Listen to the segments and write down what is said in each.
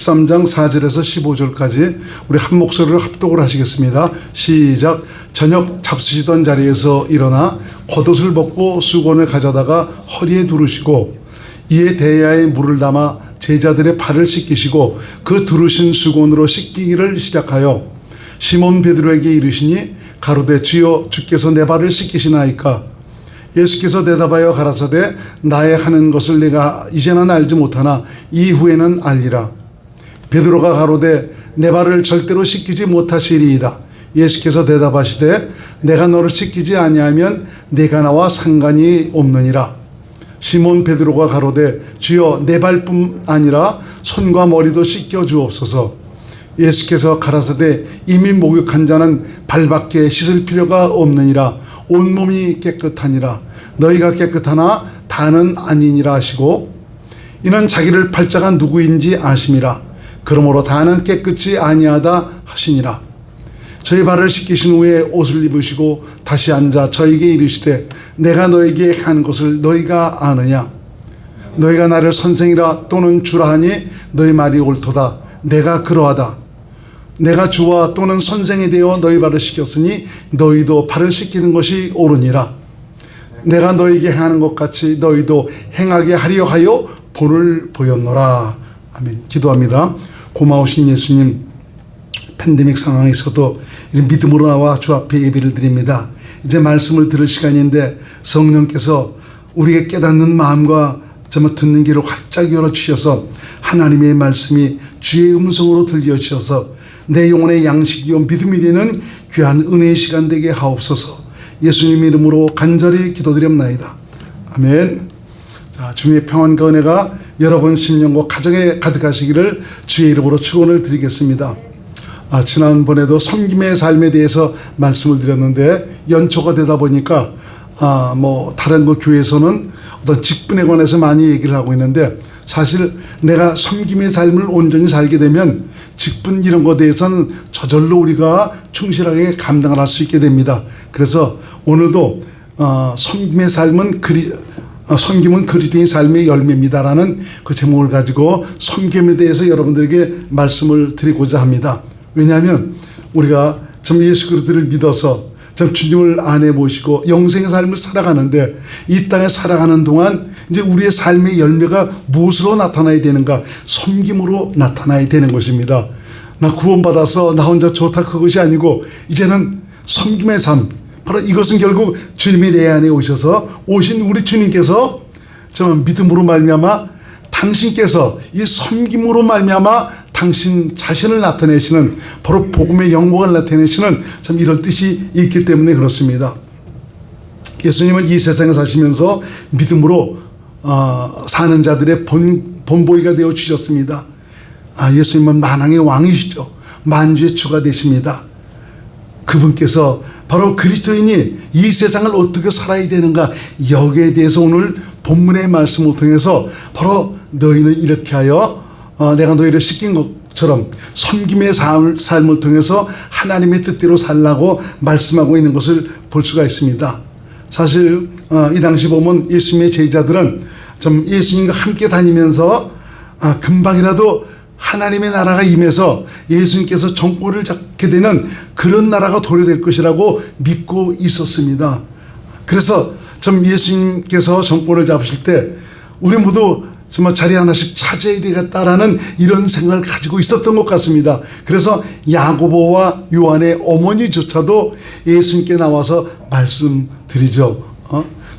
13장 4절에서 15절까지 우리 한 목소리로 합독을 하시겠습니다. 시작. 저녁 잡수시던 자리에서 일어나 겉옷을 벗고 수건을 가져다가 허리에 두르시고 이에 대야에 물을 담아 제자들의 발을 씻기시고 그 두르신 수건으로 씻기기를 시작하여 시몬 베드로에게 이르시니 가로되 주여 주께서 내 발을 씻기시나이까. 예수께서 대답하여 가라사대 나의 하는 것을 내가 이제는 알지 못하나 이후에는 알리라. 베드로가 가로되 내 발을 절대로 씻기지 못하시리이다. 예수께서 대답하시되 내가 너를 씻기지 아니하면 네가 나와 상관이 없느니라. 시몬 베드로가 가로되 주여 내 발뿐 아니라 손과 머리도 씻겨 주옵소서. 예수께서 가라사대 이미 목욕한 자는 발밖에 씻을 필요가 없느니라. 온몸이 깨끗하니라. 너희가 깨끗하나 다는 아니니라 하시고 이는 자기를 팔자가 누구인지 아심이라. 그러므로 다는 깨끗이 아니하다 하시니라. 저희 발을 씻기신 후에 옷을 입으시고 다시 앉아 저에게 이르시되 내가 너에게 한 것을 너희가 아느냐. 너희가 나를 선생이라 또는 주라 하니 너희 말이 옳도다. 내가 그러하다. 내가 주와 또는 선생이 되어 너희 발을 씻겼으니 너희도 발을 씻기는 것이 옳으니라. 내가 너희에게 하는 것 같이 너희도 행하게 하려 하여 본을 보였노라. 아멘. 기도합니다. 고마우신 예수님, 팬데믹 상황에서도 믿음으로 나와 주 앞에 예배를 드립니다. 이제 말씀을 들을 시간인데 성령께서 우리에게 깨닫는 마음과 정말 듣는 귀를 활짝 열어주셔서 하나님의 말씀이 주의 음성으로 들려주셔서 내 영혼의 양식이요 믿음이 되는 귀한 은혜의 시간 되게 하옵소서. 예수님 이름으로 간절히 기도드립나이다. 아멘. 자, 주님의 평안과 은혜가 여러분 심령과 가정에 가득하시기를 주의 이름으로 축원을 드리겠습니다. 지난번에도 섬김의 삶에 대해서 말씀을 드렸는데 연초가 되다 보니까 다른 교회에서는 어떤 직분에 관해서 많이 얘기를 하고 있는데 사실 내가 섬김의 삶을 온전히 살게 되면 직분 이런 것에 대해서는 저절로 우리가 충실하게 감당을 할 수 있게 됩니다. 그래서 오늘도 섬김의 삶은 섬김은 그리스도의 삶의 열매입니다라는 그 제목을 가지고 섬김에 대해서 여러분들에게 말씀을 드리고자 합니다. 왜냐하면 우리가 참 예수 그리스도를 믿어서 참 주님을 안에 모시고 영생의 삶을 살아가는데 이 땅에 살아가는 동안 이제 우리의 삶의 열매가 무엇으로 나타나야 되는가? 섬김으로 나타나야 되는 것입니다. 나 구원받아서 나 혼자 좋다 그것이 아니고 이제는 섬김의 삶, 바로 이것은 결국 주님이 내 안에 오신 우리 주님께서 정말 믿음으로 말미암아 당신께서 이 섬김으로 말미암아 당신 자신을 나타내시는 바로 복음의 영광을 나타내시는 참 이런 뜻이 있기 때문에 그렇습니다. 예수님은 이 세상에 사시면서 믿음으로 사는 자들의 본보이가 되어 주셨습니다. 예수님은 만왕의 왕이시죠. 만주의 주가 되십니다. 그분께서 바로 그리스도인이 이 세상을 어떻게 살아야 되는가, 여기에 대해서 오늘 본문의 말씀을 통해서 바로 너희는 이렇게 하여 내가 너희를 씻긴 것처럼 섬김의 삶을 통해서 하나님의 뜻대로 살라고 말씀하고 있는 것을 볼 수가 있습니다. 사실 이 당시 보면 예수님의 제자들은 좀 예수님과 함께 다니면서 금방이라도 하나님의 나라가 임해서 예수님께서 정권을 잡게 되는 그런 나라가 도래될 것이라고 믿고 있었습니다. 그래서 좀 예수님께서 정권을 잡으실 때 우리 모두 정말 자리 하나씩 차지해야 되겠다라는 이런 생각을 가지고 있었던 것 같습니다. 그래서 야고보와 요한의 어머니조차도 예수님께 나와서 말씀드리죠.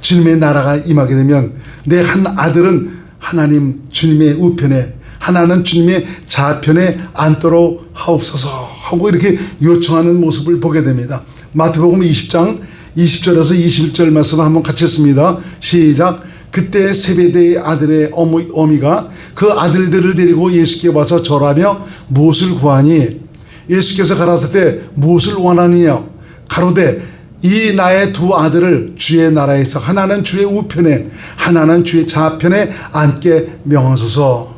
주님의 나라가 임하게 되면 내 한 아들은 하나님 주님의 우편에, 하나는 주님의 좌편에 앉도록 하옵소서 하고 이렇게 요청하는 모습을 보게 됩니다. 마태복음 20장 20절에서 21절 말씀을 한번 같이 읽습니다. 시작. 그때 세베대의 아들의 어미가 그 아들들을 데리고 예수께 와서 절하며 무엇을 구하니? 예수께서 가라사대 무엇을 원하느냐? 가로되 이 나의 두 아들을 주의 나라에서 하나는 주의 우편에 하나는 주의 좌편에 앉게 명하소서.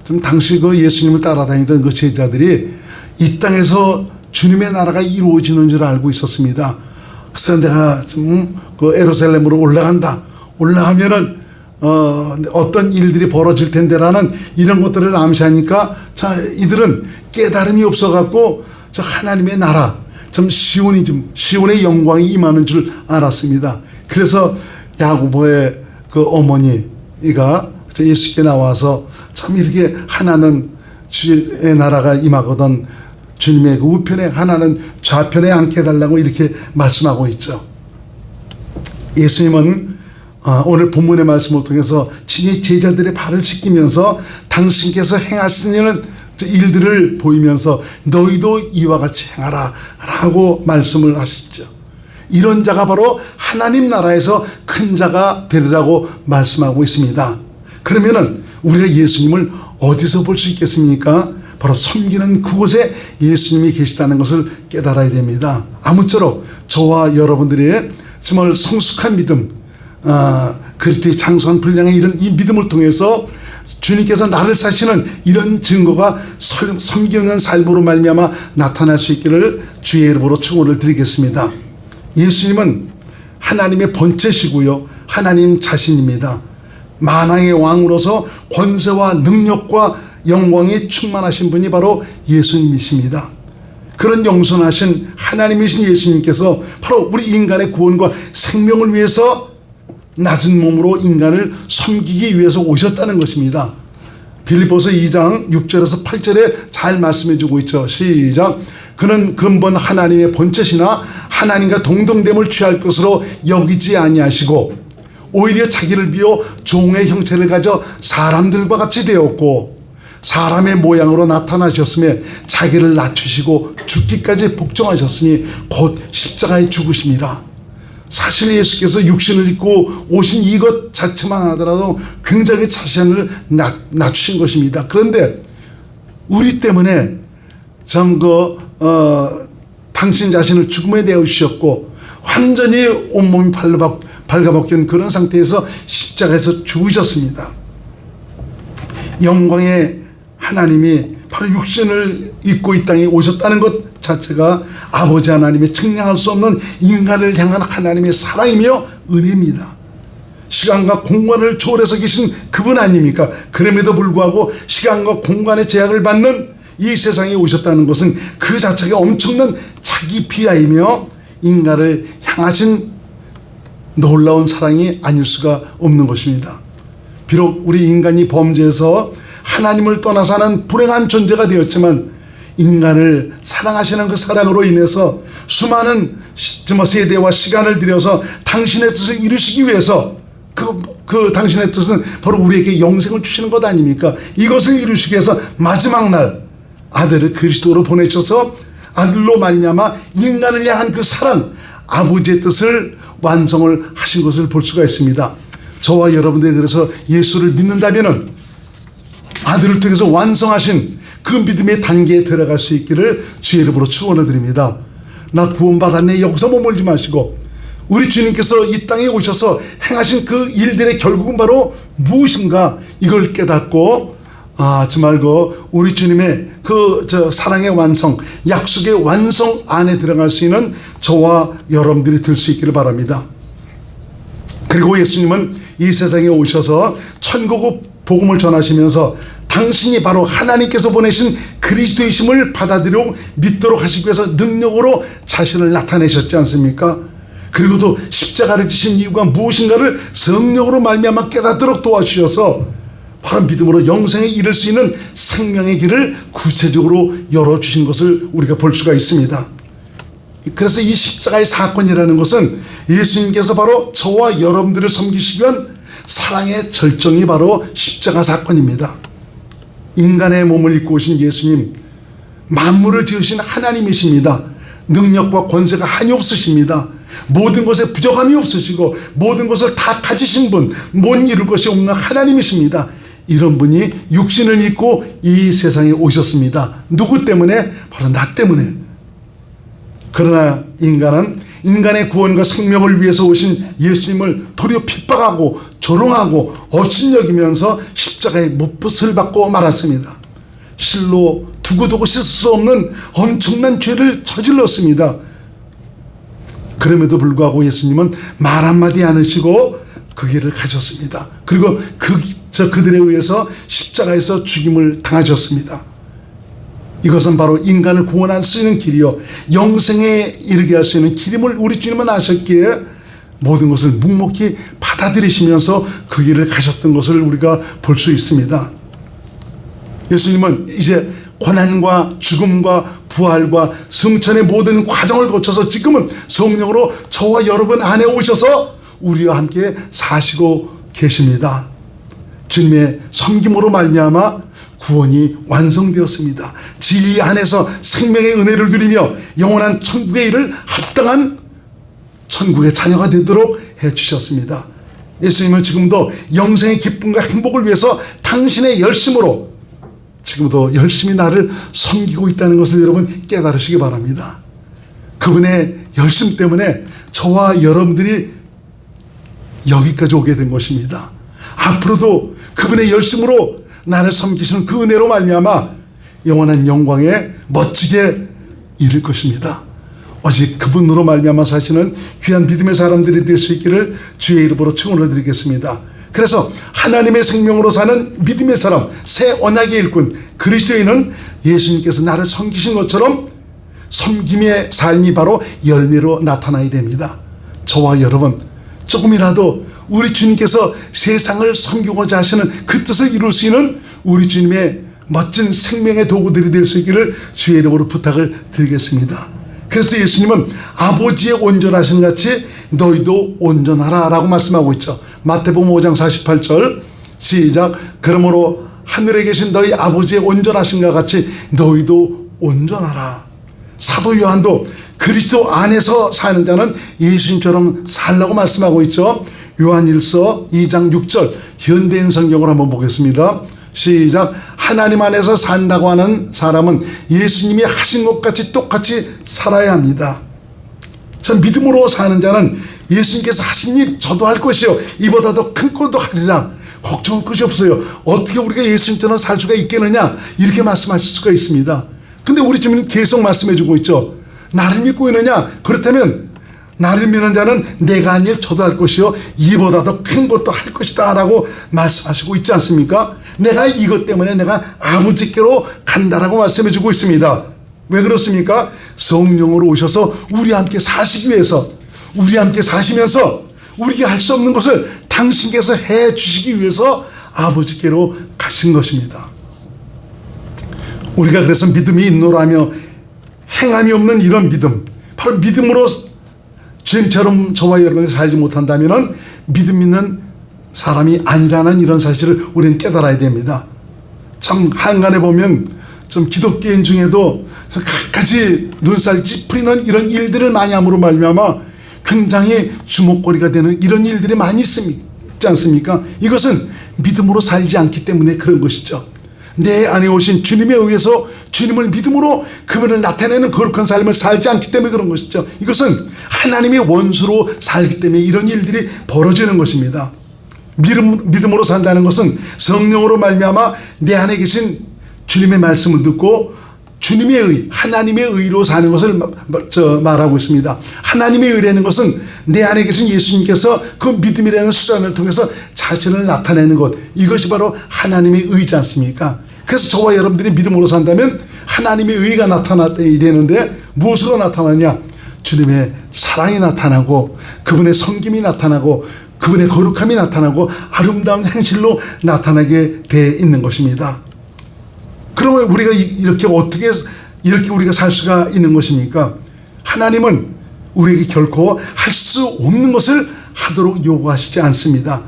좀 당시 그 예수님을 따라다니던 그 제자들이 이 땅에서 주님의 나라가 이루어지는 줄 알고 있었습니다. 그래서 내가 좀 그 예루살렘으로 올라간다. 올라가면은 어떤 일들이 벌어질 텐데라는 이런 것들을 암시하니까 자, 이들은 깨달음이 없어갖고 저 하나님의 나라, 좀 시온의 영광이 임하는 줄 알았습니다. 그래서 야고보의 그 어머니가 예수께 나와서 참 이렇게 하나는 주의 나라가 임하거든 주님의 그 우편에 하나는 좌편에 앉게 해달라고 이렇게 말씀하고 있죠. 예수님은 오늘 본문의 말씀을 통해서 친히 제자들의 발을 씻기면서 당신께서 행하시는 일들을 보이면서 너희도 이와 같이 행하라 라고 말씀을 하시죠. 이런 자가 바로 하나님 나라에서 큰 자가 되리라고 말씀하고 있습니다. 그러면은 우리가 예수님을 어디서 볼 수 있겠습니까? 바로 섬기는 그곳에 예수님이 계시다는 것을 깨달아야 됩니다. 아무쪼록 저와 여러분들의 정말 성숙한 믿음, 그리스도의 장수한 분량의 이런 이 믿음을 통해서 주님께서 나를 사시는 이런 증거가 섬기는 삶으로 말미암아 나타날 수 있기를 주의 이름으로 축원을 드리겠습니다. 예수님은 하나님의 본체시고요, 하나님 자신입니다. 만왕의 왕으로서 권세와 능력과 영광이 충만하신 분이 바로 예수님이십니다. 그런 영선하신 하나님이신 예수님께서 바로 우리 인간의 구원과 생명을 위해서 낮은 몸으로 인간을 섬기기 위해서 오셨다는 것입니다. 빌립보서 2장 6절에서 8절에 잘 말씀해 주고 있죠. 시작. 그는 근본 하나님의 본체시나 하나님과 동등됨을 취할 것으로 여기지 아니하시고 오히려 자기를 비워 종의 형체를 가져 사람들과 같이 되었고 사람의 모양으로 나타나셨으며 자기를 낮추시고 죽기까지 복종하셨으니 곧 십자가에 죽으심이라. 사실 예수께서 육신을 입고 오신 이것 자체만 하더라도 굉장히 자신을 낮추신 것입니다. 그런데 우리 때문에 참 당신 자신을 죽음에 내어주셨고 완전히 온몸이 발가벗긴 그런 상태에서 십자가에서 죽으셨습니다. 영광의 하나님이 바로 육신을 입고 이 땅에 오셨다는 것 자체가 아버지 하나님의 측량할 수 없는 인간을 향한 하나님의 사랑이며 은혜입니다. 시간과 공간을 초월해서 계신 그분 아닙니까? 그럼에도 불구하고 시간과 공간의 제약을 받는 이 세상에 오셨다는 것은 그 자체가 엄청난 자기 비하이며 인간을 향하신 놀라운 사랑이 아닐 수가 없는 것입니다. 비록 우리 인간이 범죄해서 하나님을 떠나서 하는 불행한 존재가 되었지만 인간을 사랑하시는 그 사랑으로 인해서 수많은 세대와 시간을 들여서 당신의 뜻을 이루시기 위해서 그 당신의 뜻은 바로 우리에게 영생을 주시는 것 아닙니까? 이것을 이루시기 위해서 마지막 날 아들을 그리스도로 보내셔서 아들로 말미암아 인간을 향한 그 사랑, 아버지의 뜻을 완성을 하신 것을 볼 수가 있습니다. 저와 여러분들이 그래서 예수를 믿는다면은 아들을 통해서 완성하신 그 믿음의 단계에 들어갈 수 있기를 주의 이름으로 축원을 드립니다. 나 구원받았네 여기서 머물지 마시고 우리 주님께서 이 땅에 오셔서 행하신 그 일들의 결국은 바로 무엇인가 이걸 깨닫고 정말 우리 주님의 사랑의 완성, 약속의 완성 안에 들어갈 수 있는 저와 여러분들이 될 수 있기를 바랍니다. 그리고 예수님은 이 세상에 오셔서 천국의 복음을 전하시면서 당신이 바로 하나님께서 보내신 그리스도이심을 받아들이고 믿도록 하시기 위해서 능력으로 자신을 나타내셨지 않습니까? 그리고 또 십자가를 지신 이유가 무엇인가를 성령으로 말미암아 깨닫도록 도와주셔서 바로 믿음으로 영생에 이를 수 있는 생명의 길을 구체적으로 열어주신 것을 우리가 볼 수가 있습니다. 그래서 이 십자가의 사건이라는 것은 예수님께서 바로 저와 여러분들을 섬기시기 위한 사랑의 절정이 바로 십자가 사건입니다. 인간의 몸을 입고 오신 예수님, 만물을 지으신 하나님이십니다. 능력과 권세가 한이 없으십니다. 모든 것에 부족함이 없으시고 모든 것을 다 가지신 분, 못 이룰 것이 없는 하나님이십니다. 이런 분이 육신을 입고 이 세상에 오셨습니다. 누구 때문에? 바로 나 때문에. 그러나 인간은 인간의 구원과 생명을 위해서 오신 예수님을 도리어 핍박하고 조롱하고 업신여기면서 십자가에 못붙을 받고 말았습니다. 실로 두고두고 씻을 수 없는 엄청난 죄를 저질렀습니다. 그럼에도 불구하고 예수님은 말 한마디 안 하시고 그 길을 가셨습니다. 그리고 그들에 의해서 십자가에서 죽임을 당하셨습니다. 이것은 바로 인간을 구원할 수 있는 길이요 영생에 이르게 할 수 있는 길임을 우리 주님은 아셨기에 모든 것을 묵묵히 받아들이시면서 그 길을 가셨던 것을 우리가 볼 수 있습니다. 예수님은 이제 고난과 죽음과 부활과 승천의 모든 과정을 거쳐서 지금은 성령으로 저와 여러분 안에 오셔서 우리와 함께 사시고 계십니다. 주님의 섬김으로 말미암아 구원이 완성되었습니다. 진리 안에서 생명의 은혜를 누리며 영원한 천국의 일을 합당한 천국의 자녀가 되도록 해주셨습니다. 예수님은 지금도 영생의 기쁨과 행복을 위해서 당신의 열심으로 지금도 열심히 나를 섬기고 있다는 것을 여러분 깨달으시기 바랍니다. 그분의 열심 때문에 저와 여러분들이 여기까지 오게 된 것입니다. 앞으로도 그분의 열심으로 나를 섬기시는 그 은혜로 말미암아 영원한 영광에 멋지게 이를 것입니다. 오직 그분으로 말미암아 사시는 귀한 믿음의 사람들이 될 수 있기를 주의 이름으로 축원을 드리겠습니다. 그래서 하나님의 생명으로 사는 믿음의 사람, 새 언약의 일꾼 그리스도인은 예수님께서 나를 섬기신 것처럼 섬김의 삶이 바로 열매로 나타나야 됩니다. 저와 여러분 조금이라도 우리 주님께서 세상을 섬기고자 하시는 그 뜻을 이룰 수 있는 우리 주님의 멋진 생명의 도구들이 될 수 있기를 주의 이름으로 부탁을 드리겠습니다. 그래서 예수님은 아버지의 온전하신 같이 너희도 온전하라 라고 말씀하고 있죠. 마태복음 5장 48절 시작. 그러므로 하늘에 계신 너희 아버지의 온전하신가 같이 너희도 온전하라. 사도 요한도 그리스도 안에서 사는 자는 예수님처럼 살라고 말씀하고 있죠. 요한일서 2장 6절 현대인 성경을 한번 보겠습니다. 시작. 하나님 안에서 산다고 하는 사람은 예수님이 하신 것 같이 똑같이 살아야 합니다. 전 믿음으로 사는 자는 예수님께서 하신 일 저도 할 것이요 이보다 더 큰 것도 하리라. 걱정할 것이 없어요. 어떻게 우리가 예수님처럼 살 수가 있겠느냐 이렇게 말씀하실 수가 있습니다. 근데 우리 주님은 계속 말씀해 주고 있죠. 나를 믿고 있느냐? 그렇다면 나를 믿는 자는 내가 한 일 저도 할 것이요 이보다 더 큰 것도 할 것이다 라고 말씀하시고 있지 않습니까? 내가 이것 때문에 내가 아버지께로 간다라고 말씀해 주고 있습니다. 왜 그렇습니까? 성령으로 오셔서 우리와 함께 사시기 위해서, 우리와 함께 사시면서 우리가 할 수 없는 것을 당신께서 해 주시기 위해서 아버지께로 가신 것입니다. 우리가 그래서 믿음이 있노라며 행함이 없는 이런 믿음, 바로 믿음으로 주님처럼 저와 여러분이 살지 못한다면 믿음 있는 사람이 아니라는 이런 사실을 우리는 깨달아야 됩니다. 참 한간에 보면 좀 기독교인 중에도 갖가지 눈살 찌푸리는 이런 일들을 많이 함으로 말미암아 굉장히 주목거리가 되는 이런 일들이 많이 있지 않습니까? 이것은 믿음으로 살지 않기 때문에 그런 것이죠. 내 안에 오신 주님에 의해서 주님을 믿음으로 그분을 나타내는 거룩한 삶을 살지 않기 때문에 그런 것이죠. 이것은 하나님의 원수로 살기 때문에 이런 일들이 벌어지는 것입니다. 믿음으로 산다는 것은 성령으로 말미암아 내 안에 계신 주님의 말씀을 듣고 주님의 의, 하나님의 의로 사는 것을 말하고 있습니다. 하나님의 의라는 것은 내 안에 계신 예수님께서 그 믿음이라는 수단을 통해서 자신을 나타내는 것, 이것이 바로 하나님의 의지 않습니까? 그래서 저와 여러분들이 믿음으로 산다면 하나님의 의가 나타나야 되는데 무엇으로 나타나냐? 주님의 사랑이 나타나고 그분의 섬김이 나타나고 그분의 거룩함이 나타나고 아름다운 행실로 나타나게 되어 있는 것입니다. 그러면 우리가 이렇게 어떻게 이렇게 우리가 살 수가 있는 것입니까? 하나님은 우리에게 결코 할 수 없는 것을 하도록 요구하시지 않습니다.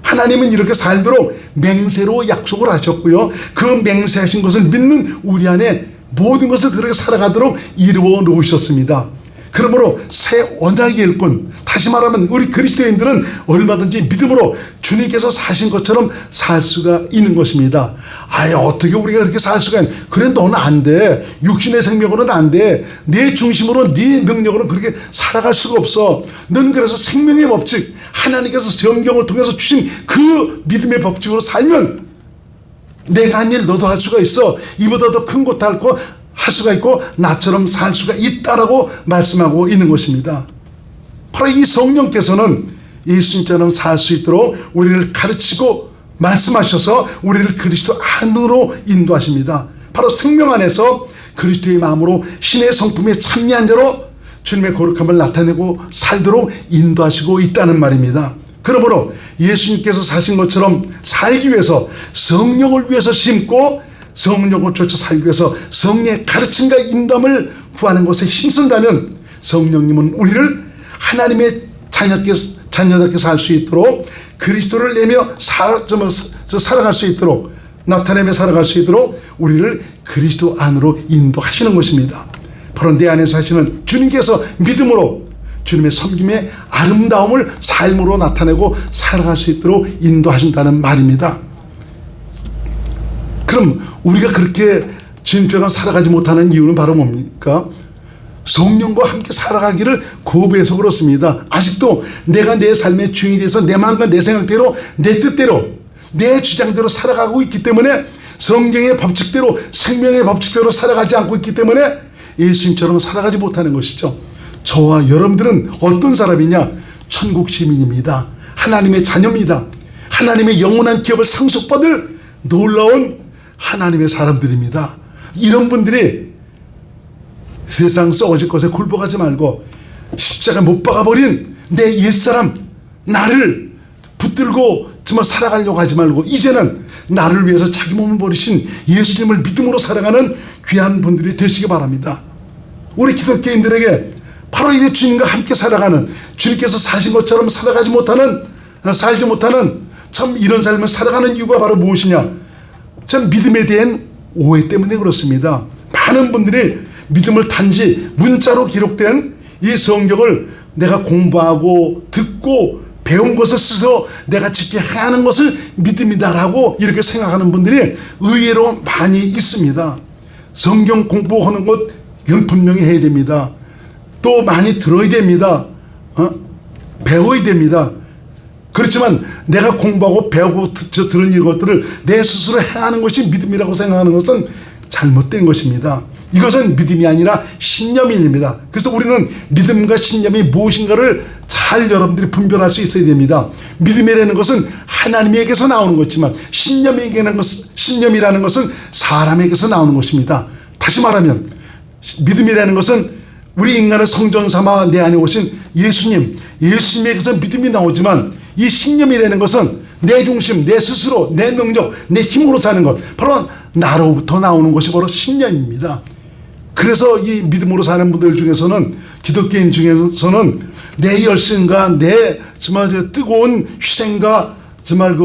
하나님은 이렇게 살도록 맹세로 약속을 하셨고요. 그 맹세하신 것을 믿는 우리 안에 모든 것을 그렇게 살아가도록 이루어 놓으셨습니다. 그러므로 새 언약의 일꾼, 다시 말하면 우리 그리스도인들은 얼마든지 믿음으로 주님께서 사신 것처럼 살 수가 있는 것입니다. 아예 어떻게 우리가 그렇게 살 수가 있는? 그래 너는 안 돼. 육신의 생명으로는 안 돼. 내 중심으로 네 능력으로는 그렇게 살아갈 수가 없어. 넌 그래서 생명의 법칙, 하나님께서 성경을 통해서 주신 그 믿음의 법칙으로 살면 내가 한 일 너도 할 수가 있어. 이보다 더 큰 것도 할 수가 있고 나처럼 살 수가 있다라고 말씀하고 있는 것입니다. 바로 이 성령께서는 예수님처럼 살 수 있도록 우리를 가르치고 말씀하셔서 우리를 그리스도 안으로 인도하십니다. 바로 생명 안에서 그리스도의 마음으로 신의 성품에 참여한 자로 주님의 거룩함을 나타내고 살도록 인도하시고 있다는 말입니다. 그러므로 예수님께서 사신 것처럼 살기 위해서 성령을 위해서 심고 성령을 쫓아 살기 위해서 성령의 가르침과 인도함을 구하는 것에 힘쓴다면 성령님은 우리를 하나님의 자녀답게 살 수 있도록 그리스도를 내며 살아갈 수 있도록 나타내며 살아갈 수 있도록 우리를 그리스도 안으로 인도하시는 것입니다. 바로 내 안에 사시는 주님께서 믿음으로 주님의 섬김의 아름다움을 삶으로 나타내고 살아갈 수 있도록 인도하신다는 말입니다. 그럼 우리가 그렇게 주님처럼 살아가지 못하는 이유는 바로 뭡니까? 성령과 함께 살아가기를 거부해서 그렇습니다. 아직도 내가 내 삶의 주인이 돼서 내 마음과 내 생각대로 내 뜻대로 내 주장대로 살아가고 있기 때문에 성경의 법칙대로 생명의 법칙대로 살아가지 않고 있기 때문에 예수님처럼 살아가지 못하는 것이죠. 저와 여러분들은 어떤 사람이냐? 천국 시민입니다. 하나님의 자녀입니다. 하나님의 영원한 기업을 상속받을 놀라운 하나님의 사람들입니다. 이런 분들이 세상 썩어질 것에 굴복하지 말고 십자가 못 박아버린 내 옛사람 나를 붙들고 정말 살아가려고 하지 말고 이제는 나를 위해서 자기 몸을 버리신 예수님을 믿음으로 살아가는 귀한 분들이 되시기 바랍니다. 우리 기독교인들에게 바로 이 주님과 함께 살아가는 주님께서 사신 것처럼 살지 못하는 참 이런 삶을 살아가는 이유가 바로 무엇이냐? 참 믿음에 대한 오해 때문에 그렇습니다. 많은 분들이 믿음을 단지 문자로 기록된 이 성경을 내가 공부하고 듣고 배운 것을 스스로 내가 지켜 행하는 것을 믿음이다라고 이렇게 생각하는 분들이 의외로 많이 있습니다. 성경 공부하는 것 이건 분명히 해야 됩니다. 또 많이 들어야 됩니다. 배워야 됩니다. 그렇지만 내가 공부하고 배우고 들은 이것들을 내 스스로 행하는 것이 믿음이라고 생각하는 것은 잘못된 것입니다. 이것은 믿음이 아니라 신념입니다. 그래서 우리는 믿음과 신념이 무엇인가를 잘 여러분들이 분별할 수 있어야 됩니다. 믿음이라는 것은 하나님에게서 나오는 것이지만 신념이라는 것은 사람에게서 나오는 것입니다. 다시 말하면 믿음이라는 것은 우리 인간을 성전 삼아 내 안에 오신 예수님에게서 믿음이 나오지만 이 신념이라는 것은 내 중심, 내 스스로, 내 능력, 내 힘으로 사는 것, 바로 나로부터 나오는 것이 바로 신념입니다. 그래서 이 믿음으로 사는 분들 중에서는, 기독교인 중에서는 내 열심과 내 정말 뜨거운 희생과 정말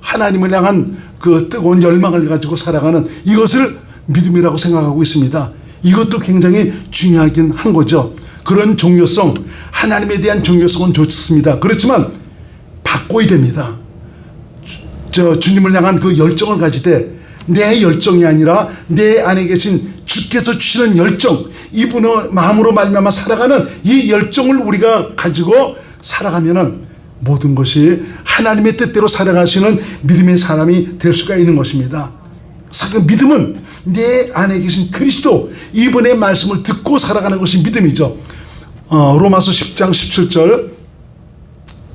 하나님을 향한 그 뜨거운 열망을 가지고 살아가는 이것을 믿음이라고 생각하고 있습니다. 이것도 굉장히 중요하긴 한 거죠. 그런 종교성, 하나님에 대한 종교성은 좋습니다. 그렇지만 바꿔야 됩니다. 주님을 향한 그 열정을 가질 때 내 열정이 아니라 내 안에 계신 주께서 주시는 열정, 이분의 마음으로 말미암아 살아가는 이 열정을 우리가 가지고 살아가면은 모든 것이 하나님의 뜻대로 살아갈 수 있는 믿음의 사람이 될 수가 있는 것입니다. 믿음은 내 안에 계신 그리스도, 이분의 말씀을 듣고 살아가는 것이 믿음이죠. 로마서 10장 17절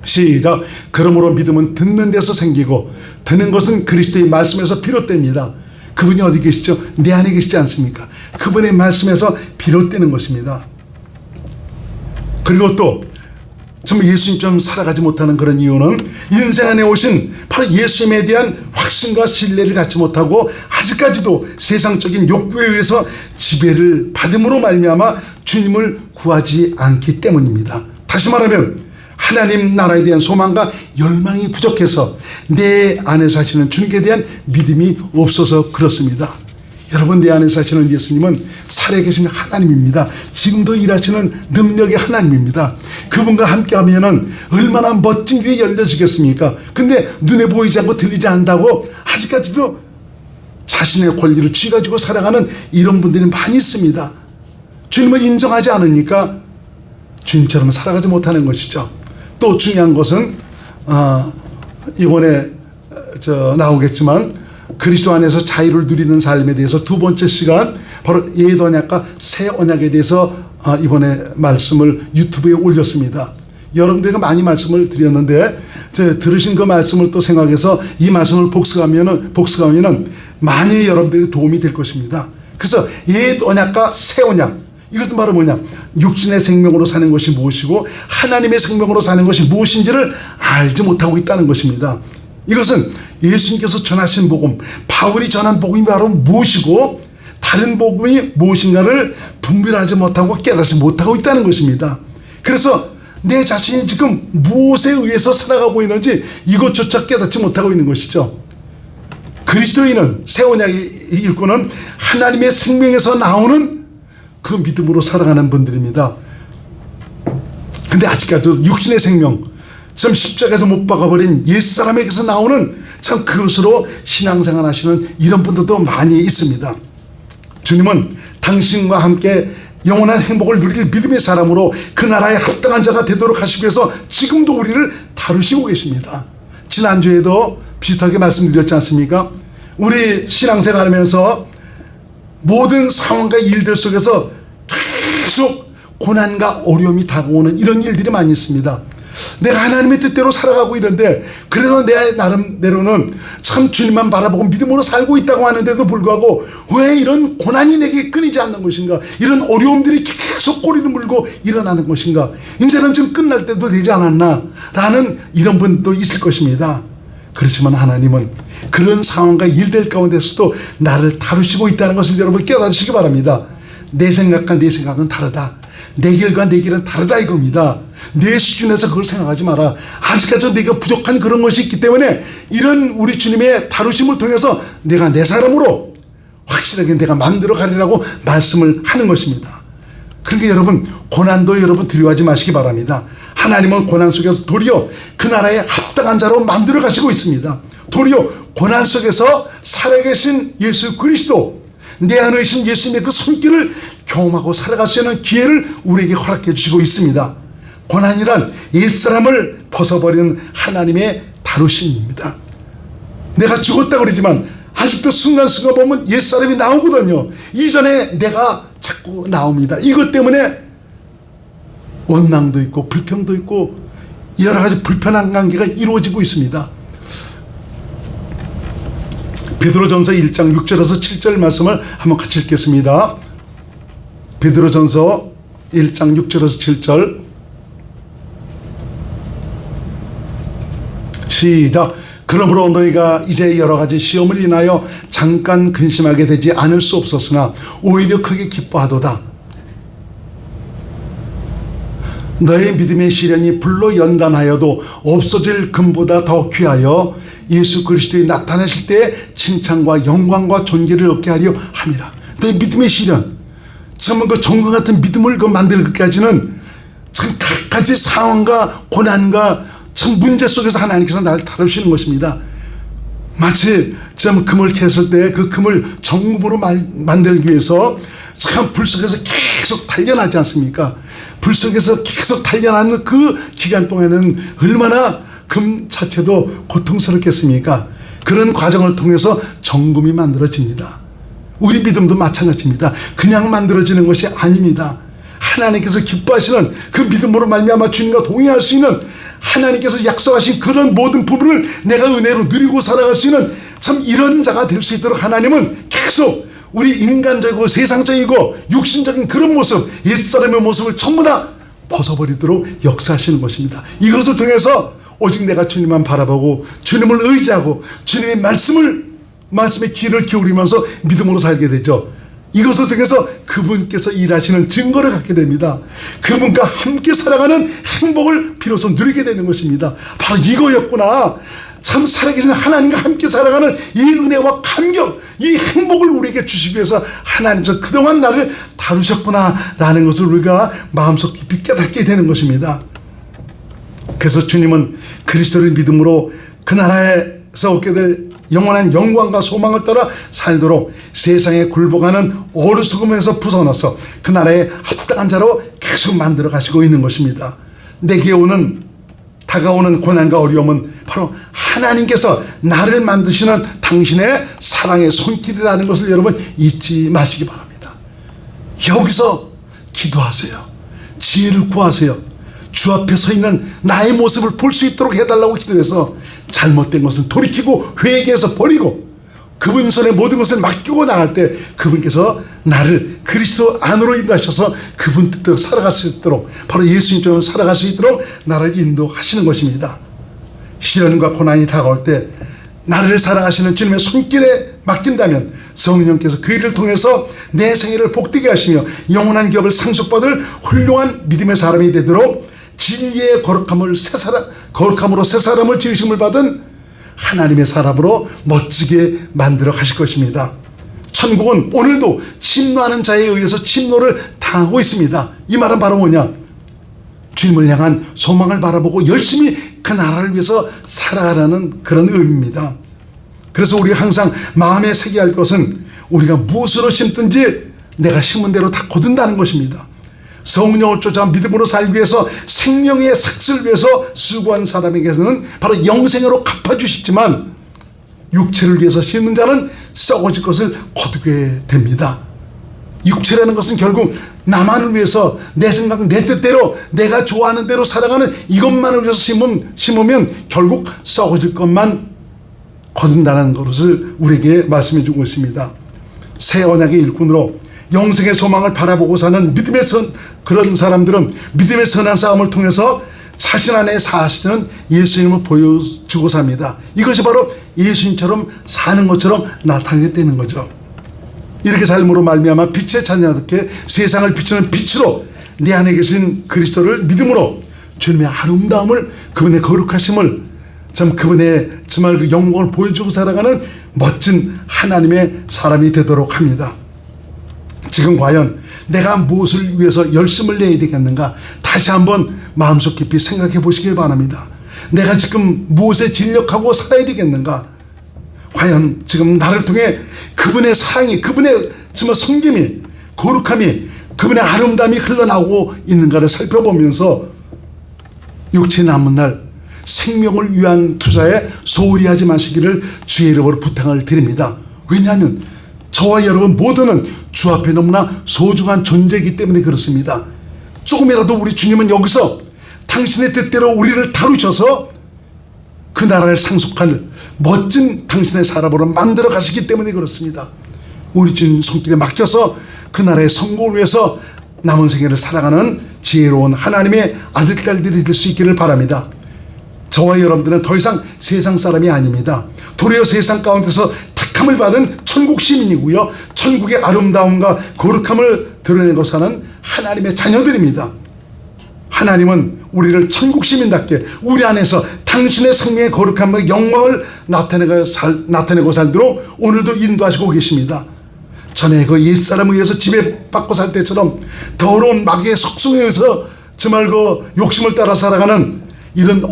시작. 그러므로 믿음은 듣는 데서 생기고 듣는 것은 그리스도의 말씀에서 비롯됩니다. 그분이 어디 계시죠? 내 안에 계시지 않습니까? 그분의 말씀에서 비롯되는 것입니다. 그리고 또 정말 예수님처럼 살아가지 못하는 그런 이유는 인생 안에 오신 바로 예수님에 대한 확신과 신뢰를 갖지 못하고 아직까지도 세상적인 욕구에 의해서 지배를 받음으로 말미암아 주님을 구하지 않기 때문입니다. 다시 말하면 하나님 나라에 대한 소망과 열망이 부족해서 내 안에 사시는 주님께 대한 믿음이 없어서 그렇습니다. 여러분, 내 안에 사시는 예수님은 살아계신 하나님입니다. 지금도 일하시는 능력의 하나님입니다. 그분과 함께하면 얼마나 멋진 길이 열려지겠습니까? 근데 눈에 보이지 않고 들리지 않는다고 아직까지도 자신의 권리를 쥐가지고 살아가는 이런 분들이 많이 있습니다. 주님을 인정하지 않으니까 주님처럼 살아가지 못하는 것이죠. 또 중요한 것은 이번에 나오겠지만 그리스도 안에서 자유를 누리는 삶에 대해서 두 번째 시간, 바로 옛 언약과 새 언약에 대해서 이번에 말씀을 유튜브에 올렸습니다. 여러분들에게 많이 말씀을 드렸는데 들으신 그 말씀을 또 생각해서 이 말씀을 복습하면은 많이 여러분들에게 도움이 될 것입니다. 그래서 옛 언약과 새 언약, 이것은 바로 뭐냐? 육신의 생명으로 사는 것이 무엇이고 하나님의 생명으로 사는 것이 무엇인지를 알지 못하고 있다는 것입니다. 이것은 예수님께서 전하신 복음, 바울이 전한 복음이 바로 무엇이고 다른 복음이 무엇인가를 분별하지 못하고 깨닫지 못하고 있다는 것입니다. 그래서 내 자신이 지금 무엇에 의해서 살아가고 있는지 이것조차 깨닫지 못하고 있는 것이죠. 그리스도인은 새 언약의 일꾼은 하나님의 생명에서 나오는 그 믿음으로 살아가는 분들입니다. 근데 아직까지도 육신의 생명, 참 십자가에서 못 박아버린 옛사람에게서 나오는 참 그것으로 신앙생활 하시는 이런 분들도 많이 있습니다. 주님은 당신과 함께 영원한 행복을 누릴 믿음의 사람으로 그 나라에 합당한 자가 되도록 하시기 위해서 지금도 우리를 다루시고 계십니다. 지난주에도 비슷하게 말씀드렸지 않습니까? 우리 신앙생활 하면서 모든 상황과 일들 속에서 계속 고난과 어려움이 다가오는 이런 일들이 많이 있습니다. 내가 하나님의 뜻대로 살아가고 있는데 그래도 내 나름대로는 참 주님만 바라보고 믿음으로 살고 있다고 하는데도 불구하고 왜 이런 고난이 내게 끊이지 않는 것인가, 이런 어려움들이 계속 꼬리를 물고 일어나는 것인가, 이제는 좀 끝날 때도 되지 않았나 라는 이런 분도 있을 것입니다. 그렇지만 하나님은 그런 상황과 일들 가운데서도 나를 다루시고 있다는 것을 여러분 깨닫으시기 바랍니다. 내 생각과 내 생각은 다르다, 내 길과 내 길은 다르다 이겁니다. 내 수준에서 그걸 생각하지 마라. 아직까지 내가 부족한 그런 것이 있기 때문에 이런 우리 주님의 다루심을 통해서 내가 내 사람으로 확실하게 내가 만들어 가리라고 말씀을 하는 것입니다. 그러니까 여러분 고난도 여러분 두려워하지 마시기 바랍니다. 하나님은 고난 속에서 도리어 그 나라에 합당한 자로 만들어 가시고 있습니다. 도리어 고난 속에서 살아계신 예수 그리스도, 내 안에 계신 예수님의 그 손길을 경험하고 살아갈 수 있는 기회를 우리에게 허락해 주시고 있습니다. 고난이란 옛사람을 벗어버리는 하나님의 다루심입니다. 내가 죽었다 그러지만 아직도 순간순간 보면 옛사람이 나오거든요. 이전에 내가 자꾸 나옵니다. 이것 때문에 원망도 있고 불평도 있고 여러 가지 불편한 관계가 이루어지고 있습니다. 베드로전서 1장 6절에서 7절 말씀을 한번 같이 읽겠습니다. 베드로전서 1장 6절에서 7절 시작. 그러므로 너희가 이제 여러 가지 시험을 인하여 잠깐 근심하게 되지 않을 수 없었으나 오히려 크게 기뻐하도다. 너의 믿음의 시련이 불로 연단하여도 없어질 금보다 더 귀하여 예수 그리스도에 나타나실 때 칭찬과 영광과 존귀를 얻게 하려 함이라. 너의 믿음의 시련, 참 그 정금 같은 믿음을 만들기까지는 참 각가지 상황과 고난과 참 문제 속에서 하나님께서 나를 다루시는 것입니다. 마치 참 금을 캤을 때 그 금을 정금으로 만들기 위해서 참 불 속에서 계속 단련하지 않습니까? 불 속에서 계속 단련하는 그 기간 동안에는 얼마나 금 자체도 고통스럽겠습니까? 그런 과정을 통해서 정금이 만들어집니다. 우리 믿음도 마찬가지입니다. 그냥 만들어지는 것이 아닙니다. 하나님께서 기뻐하시는 그 믿음으로 말미암아 주님과 동행할 수 있는, 하나님께서 약속하신 그런 모든 부분을 내가 은혜로 누리고 살아갈 수 있는 참 이런 자가 될 수 있도록 하나님은 계속 우리 인간적이고 세상적이고 육신적인 그런 모습, 옛사람의 모습을 전부 다 벗어버리도록 역사하시는 것입니다. 이것을 통해서 오직 내가 주님만 바라보고 주님을 의지하고 주님의 말씀에 귀를 기울이면서 믿음으로 살게 되죠. 이것을 통해서 그분께서 일하시는 증거를 갖게 됩니다. 그분과 함께 살아가는 행복을 비로소 누리게 되는 것입니다. 바로 이거였구나. 참 살아계신 하나님과 함께 살아가는 이 은혜와 감격, 이 행복을 우리에게 주시기 위해서 하나님께서 그동안 나를 다루셨구나 라는 것을 우리가 마음속 깊이 깨닫게 되는 것입니다. 그래서 주님은 그리스도를 믿음으로 그 나라에서 얻게 될 영원한 영광과 소망을 따라 살도록 세상에 굴복하는 어리석음에서 벗어나서 그 나라에 합당한 자로 계속 만들어 가시고 있는 것입니다. 내게 다가오는 고난과 어려움은 바로 하나님께서 나를 만드시는 당신의 사랑의 손길이라는 것을 여러분 잊지 마시기 바랍니다. 여기서 기도하세요. 지혜를 구하세요. 주 앞에 서 있는 나의 모습을 볼 수 있도록 해달라고 기도해서 잘못된 것은 돌이키고 회개해서 버리고 그분 손에 모든 것을 맡기고 나갈 때 그분께서 나를 그리스도 안으로 인도하셔서 그분 뜻대로 살아갈 수 있도록, 바로 예수님처럼 살아갈 수 있도록 나를 인도하시는 것입니다. 시련과 고난이 다가올 때 나를 사랑하시는 주님의 손길에 맡긴다면 성령께서 그 일을 통해서 내 생애를 복되게 하시며 영원한 기업을 상속받을 훌륭한 믿음의 사람이 되도록 진리의 거룩함으로 새 사람을 지으심을 받은 하나님의 사람으로 멋지게 만들어 가실 것입니다. 천국은 오늘도 침노하는 자에 의해서 침노를 당하고 있습니다. 이 말은 바로 뭐냐? 주님을 향한 소망을 바라보고 열심히 그 나라를 위해서 살아가라는 그런 의미입니다. 그래서 우리가 항상 마음에 새겨야 할 것은 우리가 무엇으로 심든지 내가 심은 대로 다 거둔다는 것입니다. 성령을 쫓아 믿음으로 살기 위해서 생명의 삭슬을 위해서 수고한 사람에게서는 바로 영생으로 갚아주시지만 육체를 위해서 심는 자는 썩어질 것을 거두게 됩니다. 육체라는 것은 결국 나만을 위해서 내 생각 내 뜻대로 내가 좋아하는 대로 살아가는 이것만을 위해서 심으면 결국 썩어질 것만 거둔다는 것을 우리에게 말씀해 주고 있습니다. 새 언약의 일꾼으로 영생의 소망을 바라보고 사는 그런 사람들은 믿음의 선한 싸움을 통해서 자신 안에 사시는 예수님을 보여주고 삽니다. 이것이 바로 예수님처럼 사는 것처럼 나타나게 되는 거죠. 이렇게 삶으로 말미암아 빛의 자녀답게 세상을 비추는 빛으로 내 안에 계신 그리스도를 믿음으로 주님의 아름다움을, 그분의 거룩하심을, 그분의 정말 그 영광을 보여주고 살아가는 멋진 하나님의 사람이 되도록 합니다. 지금 과연 내가 무엇을 위해서 열심을 내야 되겠는가? 다시 한번 마음속 깊이 생각해 보시길 바랍니다. 내가 지금 무엇에 진력하고 살아야 되겠는가? 과연 지금 나를 통해 그분의 사랑이, 그분의 정말 섬김이, 거룩함이, 그분의 아름다움이 흘러나오고 있는가를 살펴보면서 육체 남은 날 생명을 위한 투자에 소홀히 하지 마시기를 주의 이름으로 부탁을 드립니다. 왜냐하면 저와 여러분 모두는 주 앞에 너무나 소중한 존재이기 때문에 그렇습니다. 조금이라도 우리 주님은 여기서 당신의 뜻대로 우리를 다루셔서 그 나라를 상속할 멋진 당신의 사람으로 만들어 가시기 때문에 그렇습니다. 우리 주님 손길에 맡겨서 그 나라의 성공을 위해서 남은 생애를 살아가는 지혜로운 하나님의 아들, 딸들이 될 수 있기를 바랍니다. 저와 여러분들은 더 이상 세상 사람이 아닙니다. 도리어 세상 가운데서 택함을 받은 천국 시민이고요, 천국의 아름다움과 거룩함을 드러내고 사는 하나님의 자녀들입니다. 하나님은 우리를 천국 시민답게 우리 안에서 당신의 생명의 거룩함과 영광을 나타내고 살도록 오늘도 인도하시고 계십니다. 전에 그 옛사람에 의해서 지배받고 살 때처럼 더러운 마귀의 속성에 의해서 정말 그 욕심을 따라 살아가는 이런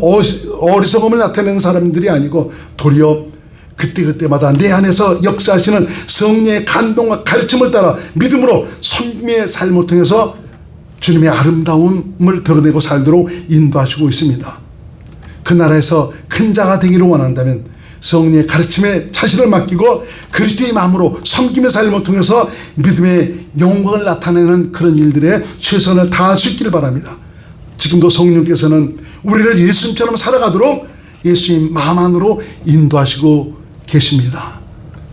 어리석음을 나타내는 사람들이 아니고 도리어 그때마다 내 안에서 역사하시는 성령의 간동과 가르침을 따라 믿음으로 섬김의 삶을 통해서 주님의 아름다움을 드러내고 살도록 인도하시고 있습니다. 그 나라에서 큰 자가 되기를 원한다면 성령의 가르침에 자신을 맡기고 그리스도의 마음으로 섬김의 삶을 통해서 믿음의 영광을 나타내는 그런 일들에 최선을 다할 수 있기를 바랍니다. 지금도 성령께서는 우리를 예수님처럼 살아가도록 예수님 마음 안으로 인도하시고 계십니다.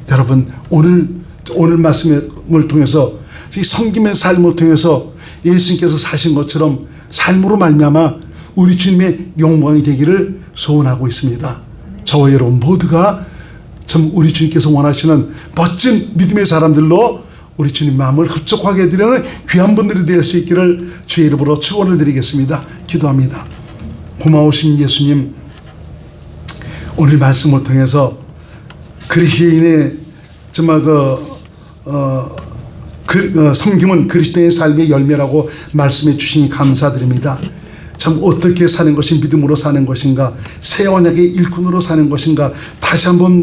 여러분 오늘 말씀을 통해서 이 섬김의 삶을 통해서 예수님께서 사신 것처럼 삶으로 말미암아 우리 주님의 영광이 되기를 소원하고 있습니다. 저와 여러분 모두가 참 우리 주님께서 원하시는 멋진 믿음의 사람들로 우리 주님 마음을 흡족하게 해드리는 귀한 분들이 될 수 있기를 주의 이름으로 축원을 드리겠습니다. 기도합니다. 고마우신 예수님, 오늘 말씀을 통해서 그리스도인의 정말 섬김은 그리스도의 삶의 열매라고 말씀해 주시니 감사드립니다. 참 어떻게 사는 것이 믿음으로 사는 것인가, 새 언약의 일꾼으로 사는 것인가 다시 한번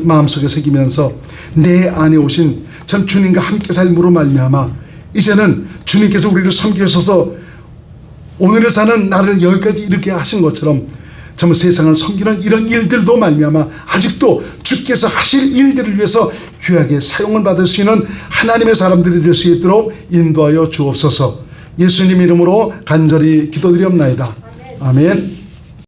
마음속에 새기면서 내 안에 오신 참 주님과 함께 삶으로 말미암아 이제는 주님께서 우리를 섬기셔서 오늘을 사는 나를 여기까지 이렇게 하신 것처럼 참 세상을 섬기는 이런 일들도 말미암아 아직도 주께서 하실 일들을 위해서 귀하게 사용을 받을 수 있는 하나님의 사람들이 될 수 있도록 인도하여 주옵소서. 예수님 이름으로 간절히 기도드리옵나이다. 아멘.